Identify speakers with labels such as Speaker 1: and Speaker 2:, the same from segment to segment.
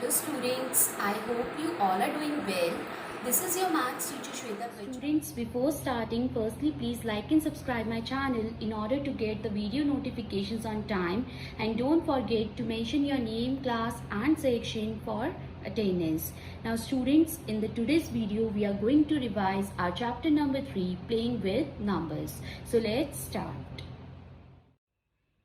Speaker 1: Hello students, I hope you all are doing well. This is your maths teacher Shweta Bajaj.
Speaker 2: Students, before starting, firstly please like and subscribe my channel in order to get the video notifications on time, and don't forget to mention your name, class and section for attendance. Now students, in the today's video we are going to revise our chapter number 3, playing with numbers. So let's start.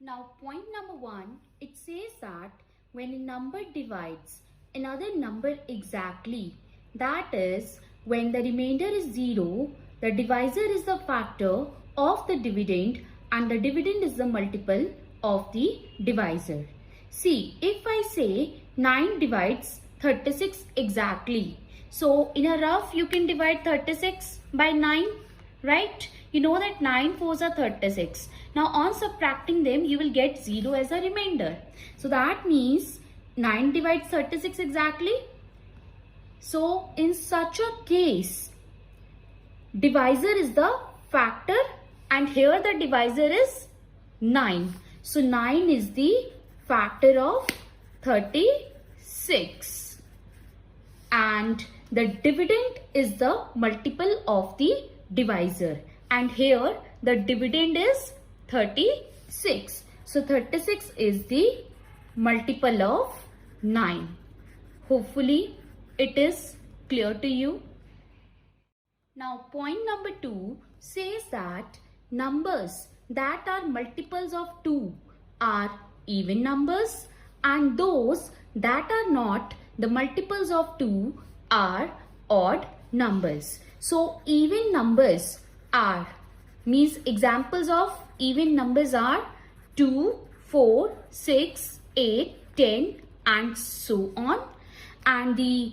Speaker 2: Now point number 1, it says that when a number divides another number exactly, that is, when the remainder is 0, the divisor is the factor of the dividend and the dividend is the multiple of the divisor. See, if I say 9 divides 36 exactly, so in a rough you can divide 36 by 9, right? You know that 9 fours are 36. Now on subtracting them you will get 0 as a remainder. So that means 9 divides 36 exactly. So in such a case, divisor is the factor and here the divisor is 9. So 9 is the factor of 36 and the dividend is the multiple of the divisor, and here the dividend is 36. So 36 is the multiple of 9. Hopefully it is clear to you. Now point number 2 says that numbers that are multiples of 2 are even numbers, and those that are not the multiples of 2 are odd numbers. So even numbers are, means examples of even numbers are 2, 4, 6, 8, 10 and so on. And the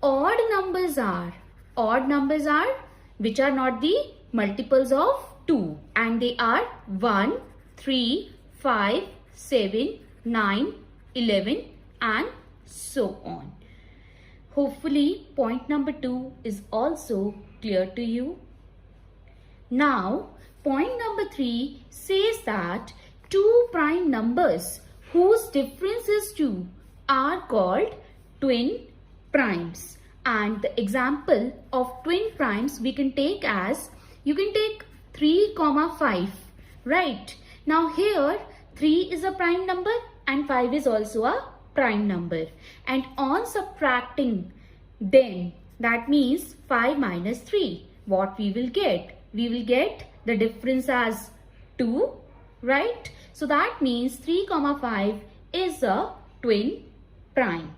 Speaker 2: odd numbers are which are not the multiples of 2, and they are 1, 3, 5, 7, 9, 11 and so on. Hopefully point number 2 is also clear to you. Now point number 3 says that two prime numbers whose difference is 2 are called twin primes. And the example of twin primes we can take as, you can take 3, 5, right? Now here 3 is a prime number and 5 is also a prime number, and on subtracting them, that means 5 minus 3, what we will get? We will get the difference as 2, right? So that means 3, 5 is a twin prime.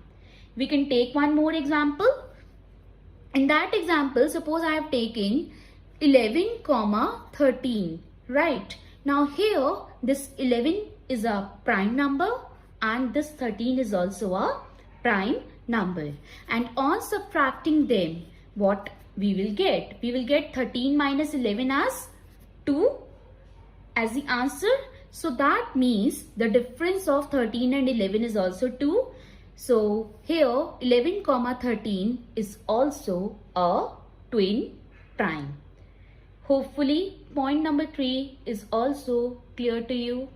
Speaker 2: We can take one more example. In that example, suppose I have taken 11, 13, right? Now here this 11 is a prime number and this 13 is also a prime number, and on subtracting them, what we will get? We will get 13 minus 11 as 2 as the answer. So that means the difference of 13 and 11 is also 2. So here 11, 13 is also a twin prime. Hopefully point number 3 is also clear to you.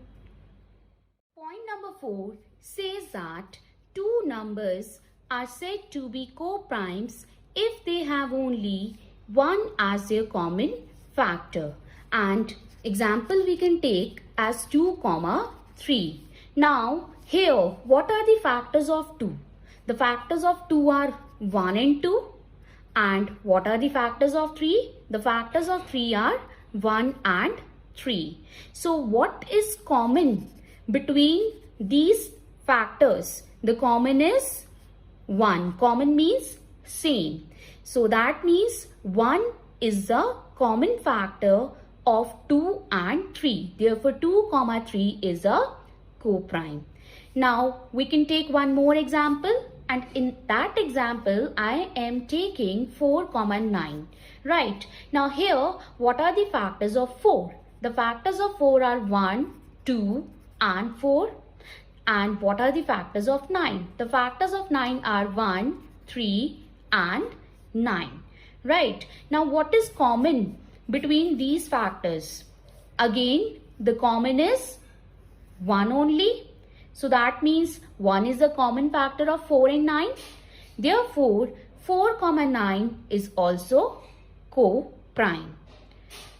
Speaker 2: Point number 4 says that two numbers are said to be co-primes if they have only one as their common factor. And example we can take as 2, 3. Now here what are the factors of 2? The factors of 2 are 1 and 2. And what are the factors of 3? The factors of 3 are 1 and 3. So what is common between these factors? The common is 1. Common means same. So that means 1 is the common factor of 2 and 3. Therefore 2, 3 is a co-prime. Now we can take one more example, and in that example I am taking 4, 9. Right. Now here what are the factors of 4? The factors of 4 are 1, 2 and 4. And what are the factors of 9? The factors of 9 are 1, 3 and 9. Right. Now what is common between these factors? Again the common is 1 only. So that means 1 is a common factor of 4 and 9. Therefore, 4, 9 is also co-prime.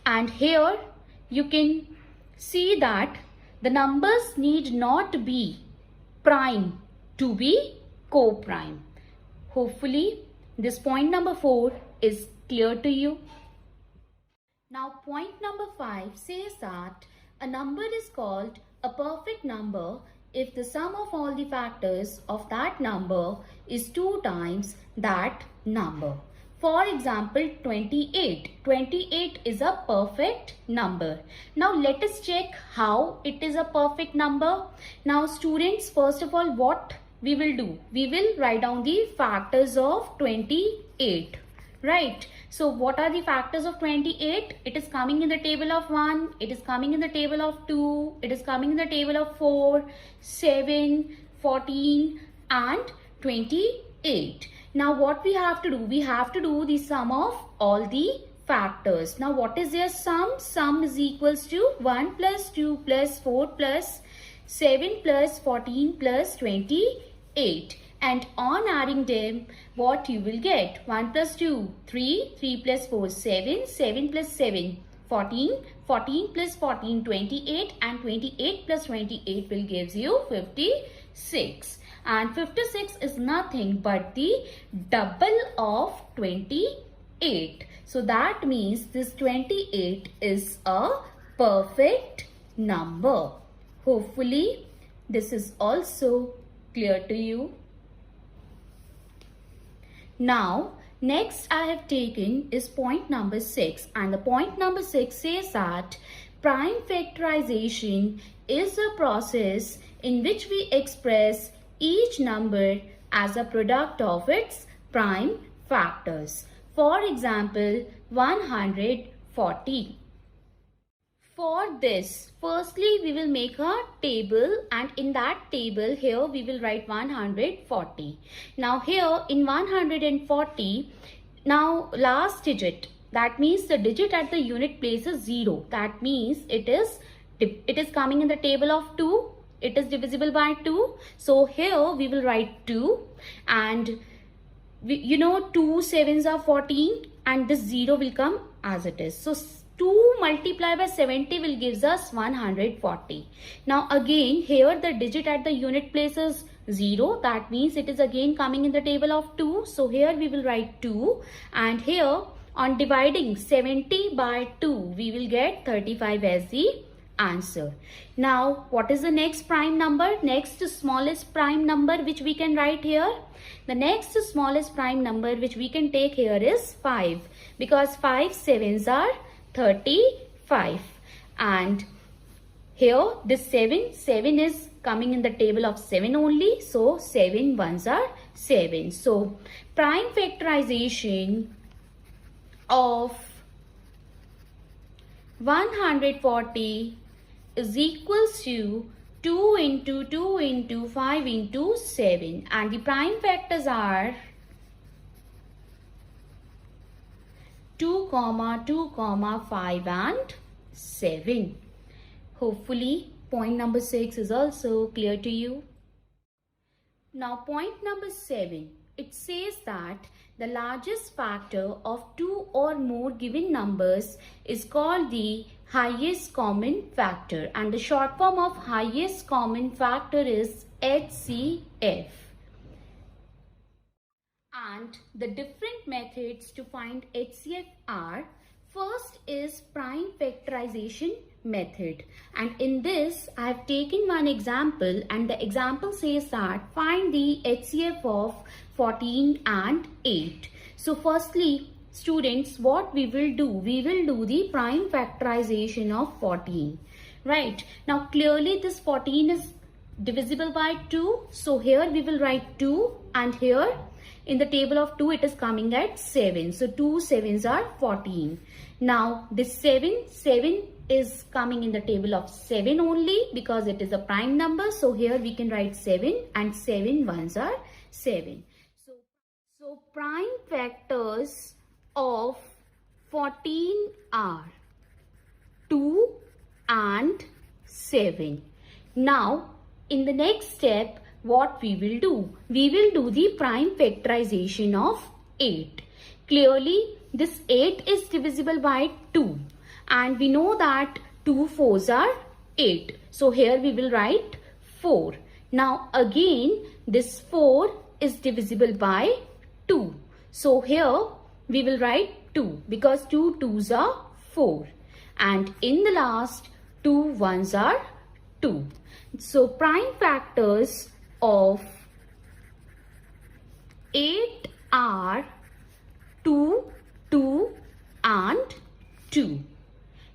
Speaker 2: And here you can see that the numbers need not be prime to be co-prime. Hopefully, this point number 4 is clear to you. Now, point number 5 says that a number is called a perfect number if the sum of all the factors of that number is 2 times that number. For example, 28. 28 is a perfect number. Now, let us check how it is a perfect number. Now, students, first of all, what we will do? We will write down the factors of 28. Right. So, what are the factors of 28? It is coming in the table of 1. It is coming in the table of 2. It is coming in the table of 4, 7, 14 and 28. Now, what we have to do? We have to do the sum of all the factors. Now, what is their sum? Sum is equals to 1 plus 2 plus 4 plus 7 plus 14 plus 28. And on adding them, what you will get? 1 plus 2, 3, 3 plus 4, 7, 7 plus 7, 14, 14 plus 14, 28 and 28 plus 28 will gives you 56. And 56 is nothing but the double of 28. So that means this 28 is a perfect number. Hopefully, this is also clear to you. Now, next I have taken is point number 6, and the point number 6 says that prime factorization is a process in which we express each number as a product of its prime factors. For example, 140. For this, firstly we will make a table, and in that table here we will write 140. Now here in 140, now last digit, that means the digit at the unit place is 0. That means it is coming in the table of 2. It is divisible by 2. So here we will write 2, and you know 2 sevens are 14 and this 0 will come as it is. So 2 multiplied by 70 will gives us 140. Now again here the digit at the unit place is 0. That means it is again coming in the table of 2. So here we will write 2, and here on dividing 70 by 2 we will get 35 as the answer. Now what is the next prime number? Next smallest prime number which we can write here. The next smallest prime number which we can take here is 5, because 5 sevens are 35, and here this 7 is coming in the table of 7 only, so 7 ones are 7. So prime factorization of 140 is equals to 2 into 2 into 5 into 7, and the prime factors are 2, 2, 5 and 7. Hopefully, point number 6 is also clear to you. Now, point number 7. It says that the largest factor of 2 or more given numbers is called the highest common factor, and the short form of highest common factor is HCF. And the different methods to find HCF are: first is prime factorization method, and in this I have taken one example, and the example says that find the HCF of 14 and 8. So firstly, students, what we will do the prime factorization of 14. Right, now clearly this 14 is divisible by 2, so here we will write 2, and here in the table of 2 it is coming at 7, so 2 sevens are 14. Now this 7 is coming in the table of 7 only, because it is a prime number, so here we can write 7, and 7 ones are 7. So prime factors of 14 are 2 and 7. Now in the next step, what we will do? We will do the prime factorization of 8. Clearly, this 8 is divisible by 2. And we know that 2 fours are 8. So here we will write 4. Now again, this 4 is divisible by 2. So here we will write 2 because 2 2s are 4. And in the last, 2 1s are 2. So prime factors of 8 are 2, 2 and 2.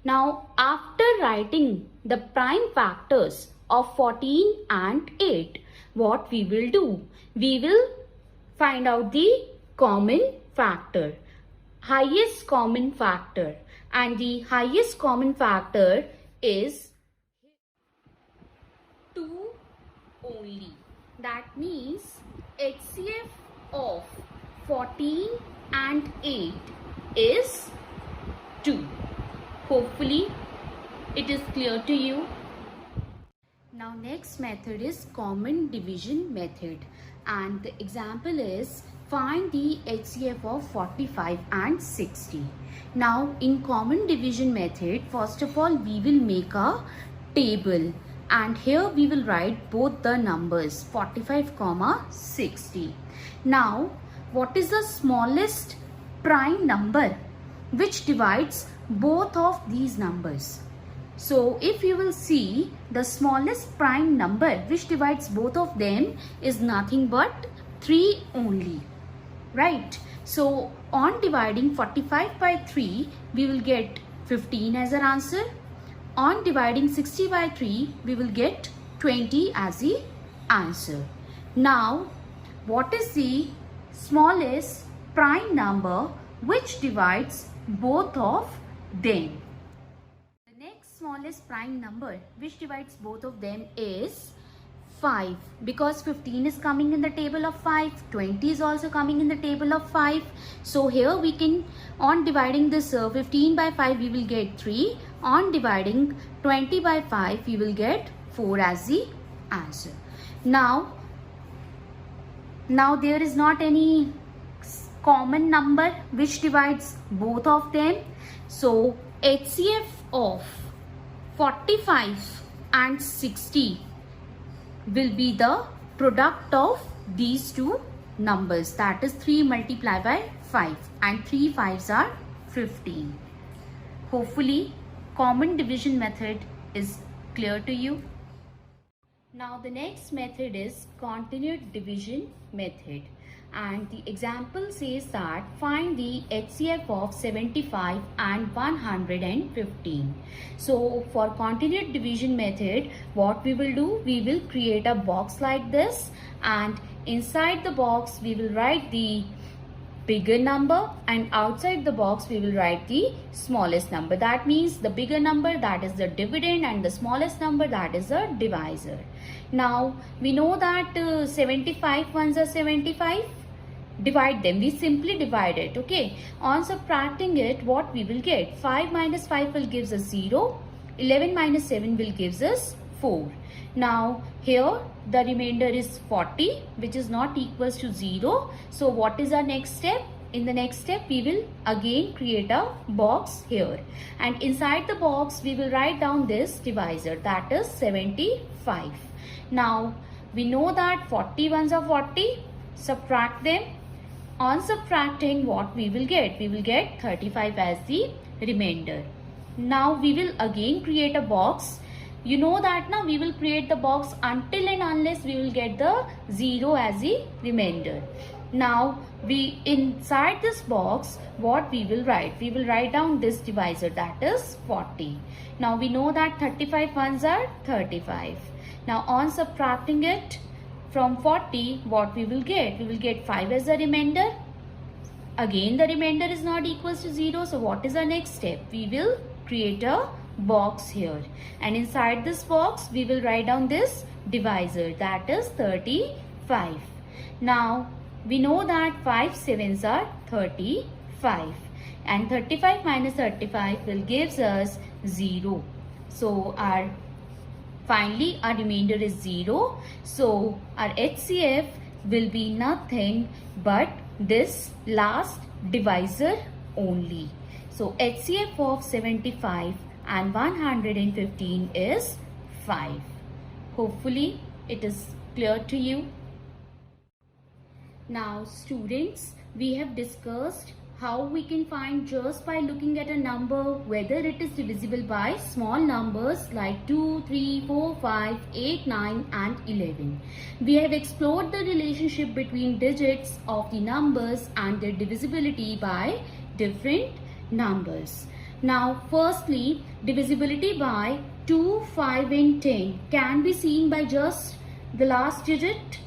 Speaker 2: Now after writing the prime factors of 14 and 8, what we will do? We will find out the common factor, highest common factor, and the highest common factor is 2 only. That means HCF of 14 and 8 is 2. Hopefully it is clear to you. Now next method is common division method, and the example is find the HCF of 45 and 60. Now in common division method, first of all we will make a table, and here we will write both the numbers 45, 60. Now what is the smallest prime number which divides both of these numbers? So if you will see, the smallest prime number which divides both of them is nothing but 3 only, right? So on dividing 45 by 3, we will get 15 as our answer. On dividing 60 by 3, we will get 20 as the answer. Now, what is the smallest prime number which divides both of them? The next smallest prime number which divides both of them is 5, because 15 is coming in the table of 5, 20 is also coming in the table of 5. So here we can, on dividing this 15 by 5, we will get 3. On dividing 20 by 5, we will get 4 as the answer. Now there is not any common number which divides both of them. So HCF of 45 and 60 will be the product of these two numbers, that is 3 multiplied by 5, and 3 5s are 15. Hopefully common division method is clear to you. Now the next method is continued division method, and the example says that find the HCF of 75 and 115. So for continued division method, what we will do, we will create a box like this, and inside the box we will write the bigger number, and outside the box we will write the smallest number. That means the bigger number, that is the dividend, and the smallest number, that is the divisor. Now we know that 75 ones are 75. Divide them. We simply divide it. Okay. On subtracting it, what we will get? 5 minus 5 will gives us 0. 11 minus 7 will gives us 4. Now here the remainder is 40, which is not equals to 0. So what is our next step? In the next step, we will again create a box here, and inside the box we will write down this divisor, that is 75. Now we know that 40 ones are 40. Subtract them. On subtracting, what we will get? We will get 35 as the remainder. Now we will again create a box. You know that now we will create the box until and unless we will get the 0 as the remainder. Now we, inside this box, what we will write? We will write down this divisor, that is 40. Now we know that 35 ones are 35. Now on subtracting it from 40, what we will get? We will get 5 as a remainder. Again the remainder is not equals to 0. So what is our next step? We will create a box here, and inside this box we will write down this divisor, that is 35. Now we know that 5 sevens are 35, and 35 minus 35 will gives us 0. So our Finally, our remainder is 0. So, our HCF will be nothing but this last divisor only. So, HCF of 75 and 115 is 5. Hopefully, it is clear to you. Now, students, we have discussed how we can find just by looking at a number whether it is divisible by small numbers like 2, 3, 4, 5, 8, 9 and 11. We have explored the relationship between digits of the numbers and their divisibility by different numbers. Now, firstly, divisibility by 2, 5 and 10 can be seen by just the last digit.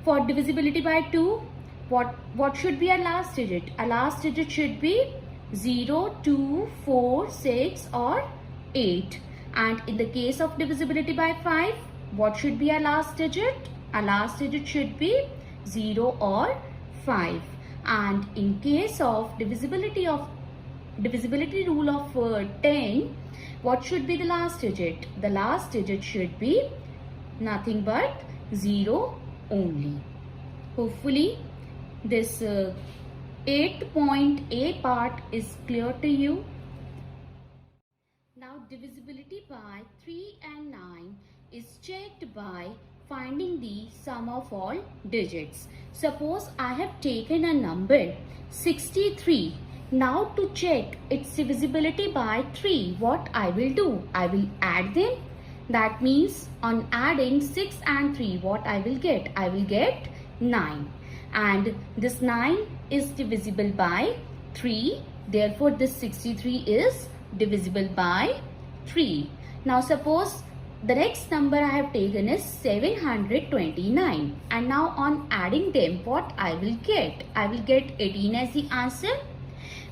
Speaker 2: For divisibility by 2, what should be our last digit? Our last digit should be 0, 2, 4, 6 or 8. And in the case of divisibility by 5, what should be our last digit? Our last digit should be 0 or 5. And in case of divisibility rule of 10, what should be the last digit? The last digit should be nothing but 0 only. Hopefully, this 8.a part is clear to you. Now, divisibility by 3 and 9 is checked by finding the sum of all digits. Suppose I have taken a number 63. Now, to check its divisibility by 3, what I will do? I will add them. That means on adding 6 and 3, what I will get? I will get 9. And this 9 is divisible by 3. Therefore, this 63 is divisible by 3. Now, suppose the next number I have taken is 729. And now on adding them, what I will get? I will get 18 as the answer,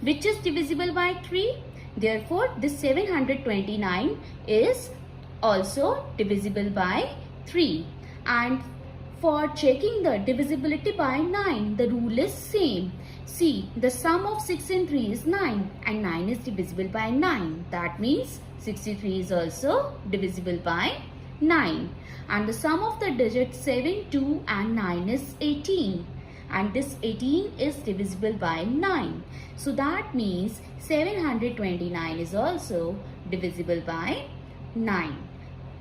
Speaker 2: which is divisible by 3. Therefore, this 729 is also divisible by 3. And for checking the divisibility by 9, the rule is same. See, the sum of 6 and 3 is 9 and 9 is divisible by 9. That means 63 is also divisible by 9. And the sum of the digits 7, 2 and 9 is 18. And this 18 is divisible by 9. So that means 729 is also divisible by 9.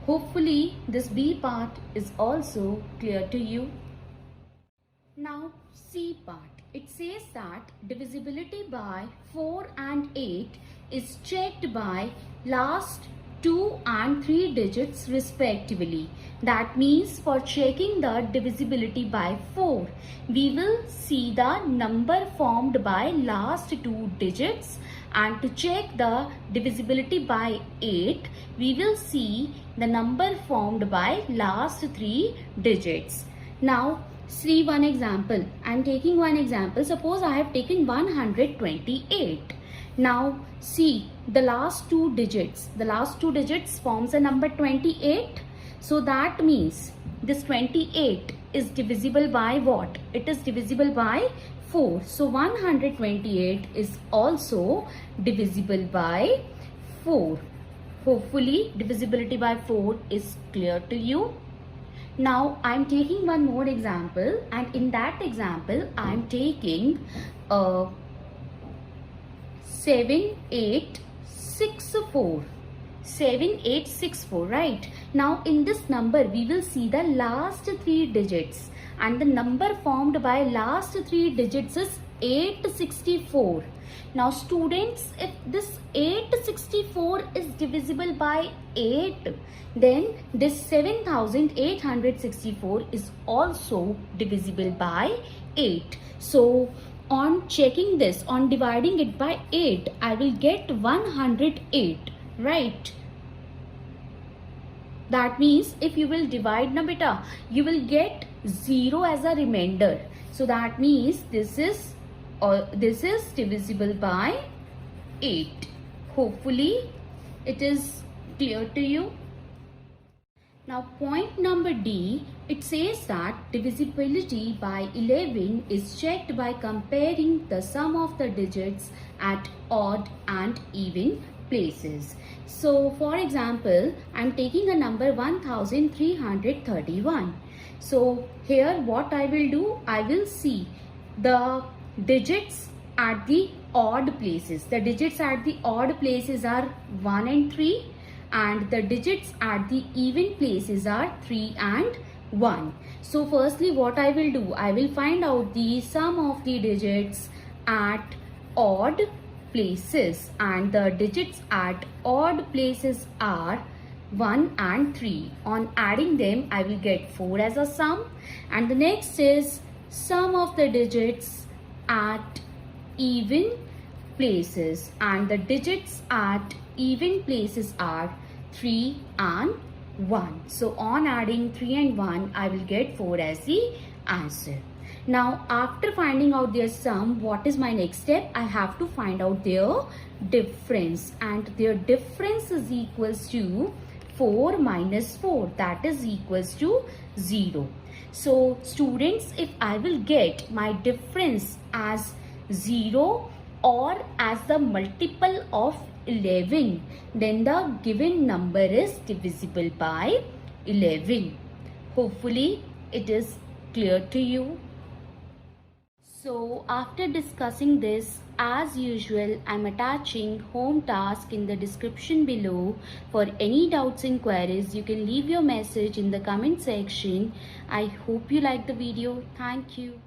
Speaker 2: Hopefully, this B part is also clear to you. Now, C part. It says that divisibility by 4 and 8 is checked by last 2 and 3 digits respectively. That means for checking the divisibility by 4, we will see the number formed by last 2 digits, and to check the divisibility by 8, we will see the number formed by last 3 digits. Now, see one example. I am taking one example. Suppose I have taken 128. Now, see the last 2 digits. The last 2 digits forms a number 28. So that means this 28 is divisible by what? It is divisible by 4. So 128 is also divisible by 4. Hopefully, divisibility by 4 is clear to you. Now, I am taking one more example, and in that example, I am taking 7864. 7864, right? Now, in this number, we will see the last 3 digits, and the number formed by last 3 digits is 864. Now, students, if this 864 is divisible by 8, then this 7864 is also divisible by 8. So, on checking this, on dividing it by 8, I will get 108, right? That means if you will divide na beta, you will get 0 as a remainder. So that means this is divisible by 8. Hopefully it is clear to you. Now, point number D, it says that divisibility by 11 is checked by comparing the sum of the digits at odd and even places. So for example, I'm taking a number 1331. So here what I will do, I will see the digits at the odd places. The digits at the odd places are 1 and 3, and the digits at the even places are 3 and 1. So firstly what I will do, I will find out the sum of the digits at odd places, and the digits at odd places are 1 and 3. On adding them, I will get 4 as a sum. And the next is sum of the digits at even places, and the digits at even places are 3 and 1. So on adding 3 and 1, I will get 4 as the answer. Now after finding out their sum, what is my next step? I have to find out their difference, and their difference is equals to 4 minus 4, that is equals to 0. So students, if I will get my difference as 0 or as the multiple of 11, then the given number is divisible by 11. Hopefully it is clear to you. So after discussing this, as usual, I'm attaching home task in the description below. For any doubts and queries, you can leave your message in the comment section. I hope you like the video. Thank you.